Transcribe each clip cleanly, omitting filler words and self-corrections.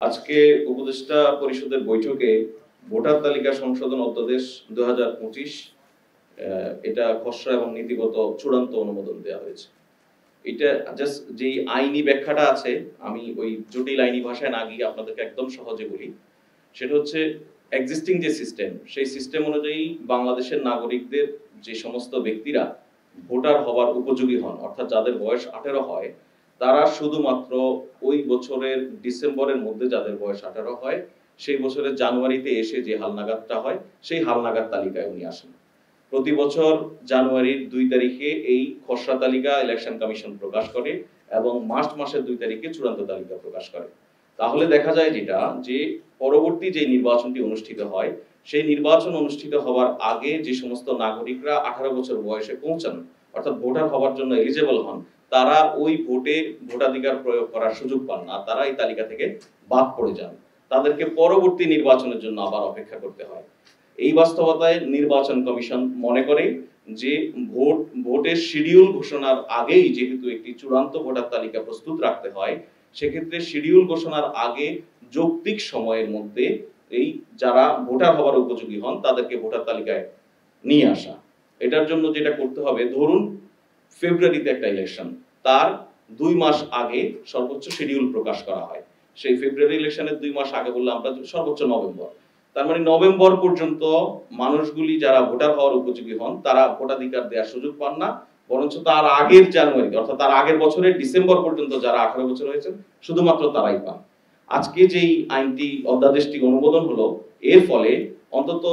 আজকে উপদেষ্টা পরিষদের বৈঠকে ভোটার তালিকা সংশোধন অধ্যাদেশ 2025 এটা খসড়া এবং নীতিগত চূড়ান্ত অনুমোদন দেওয়া হয়েছে। এটা জাস্ট যে আইনি ব্যাখ্যাটা আছে, আমি ওই জটিল আইনি ভাষায় না গিয়ে আপনাদেরকে একদম সহজে বলি। সেটা হচ্ছে এক্সিস্টিং যে সিস্টেম, সেই সিস্টেম অনুযায়ী বাংলাদেশের নাগরিকদের যে সমস্ত ব্যক্তিরা ভোটার হওয়ার উপযোগী হন, অর্থাৎ যাদের বয়স 18 হয়, তারা শুধুমাত্র ওই বছরের ডিসেম্বরের মধ্যে যাদের বয়স 18 হয়, সেই বছরের জানুয়ারিতে এসে যে হালনাগাদটা হয়, সেই হালনাগাদ তালিকায় উনি আসেন। প্রতি বছর জানুয়ারির 2 তারিখে এই খসড়া তালিকা ইলেকশন কমিশন প্রকাশ করে এবং মার্চ মাসের 2 তারিখে চূড়ান্ত তালিকা প্রকাশ করে। তাহলে দেখা যায় যেটা, যে পরবর্তী যে নির্বাচনটি অনুষ্ঠিত হয়, সেই নির্বাচন অনুষ্ঠিত হওয়ার আগে যে সমস্ত নাগরিকরা 18 বছর বয়সে পৌঁছান, অর্থাৎ ভোটার হওয়ার জন্য এলিজেবল হন, তারা ওই ভোটে ভোটাধিকার প্রয়োগ করার সুযোগ পান না, তারা এই তালিকা থেকে বাদ পড়ে যান। তাদেরকে পরবর্তী নির্বাচনের জন্য আবার অপেক্ষা করতে হয়। এই বাস্তবতায় নির্বাচন কমিশন মনে করে যে ভোটের শিডিউল ঘোষণার আগেই যেহেতু একটি চূড়ান্ত ভোটার তালিকা প্রস্তুত রাখতে হয়, সেক্ষেত্রে শিডিউল ঘোষণার আগে যৌক্তিক সময়ের মধ্যে এই যারা ভোটার হওয়ার উপযোগী হন তাদেরকে ভোটার তালিকায় নিয়ে আসা। এটার জন্য যেটা করতে হবে, ধরুন ফেব্রুয়ারিতে একটা ইলেকশন, তার 2 মাস আগে সর্বোচ্চ শিডিউল প্রকাশ করা হয়। সেই ফেব্রুয়ারি ইলেকশনের 2 মাস আগে বললে আমরা সর্বোচ্চ নভেম্বর, তার মানে নভেম্বর পর্যন্ত মানুষগুলি যারা ভোটার হওয়ার উপযোগী হন তারা ভোটাধিকার দেওয়ার সুযোগ পান না, বরঞ্চ তার আগের জানুয়ারি অর্থাৎ তার আগের বছরের ডিসেম্বর পর্যন্ত যারা 18 বছর হয়েছেন শুধুমাত্র তারাই পান। আজকে যেই আইনটি অধ্যাদেশটি অনুমোদন হলো, এর ফলে অন্তত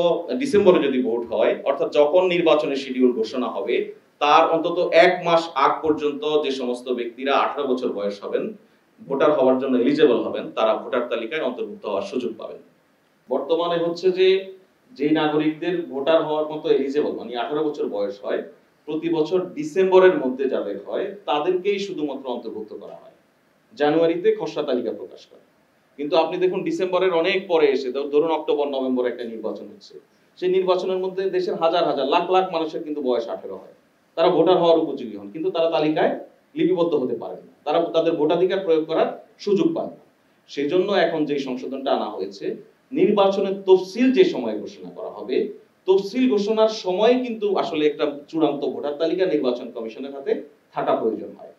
ডিসেম্বরে যদি ভোট হয়, অর্থাৎ যখন নির্বাচনের শিডিউল ঘোষণা হবে তার অন্তত 1 মাস আগ পর্যন্ত যে সমস্ত ব্যক্তিরা 18 বছর বয়স হবেন, ভোটার হওয়ার জন্য এলিজেবল হবেন, তারা ভোটার তালিকায় অন্তর্ভুক্ত হওয়ার সুযোগ পাবেন। বর্তমানে হচ্ছে যে নাগরিকদের ভোটার হওয়ার মতো এলিজেবল মানে 18 বছর বয়স হয়, প্রতি বছর ডিসেম্বরের মধ্যে যাদের হয় তাদেরকেই শুধুমাত্র অন্তর্ভুক্ত করা হয়, জানুয়ারিতে খসড়া তালিকা প্রকাশ করে। কিন্তু আপনি দেখুন ডিসেম্বরের অনেক পরে এসে ধরুন অক্টোবর নভেম্বর একটা নির্বাচন হচ্ছে, সেই নির্বাচনের মধ্যে দেশের হাজার হাজার লাখ লাখ মানুষের কিন্তু বয়স 18 হয়, তারা ভোটার হওয়ার উপযোগী হন, কিন্তু তারা তালিকায় লিপিবদ্ধ হতে পারেন না, তারা তাদের ভোটাধিকার প্রয়োগ করার সুযোগ পান না। সেই জন্য এখন যে সংশোধনটা আনা হয়েছে, নির্বাচনের তফসিল যে সময় ঘোষণা করা হবে, তফসিল ঘোষণার সময় কিন্তু আসলে একটা চূড়ান্ত ভোটার তালিকা নির্বাচন কমিশনের হাতে থাকা প্রয়োজন হয়।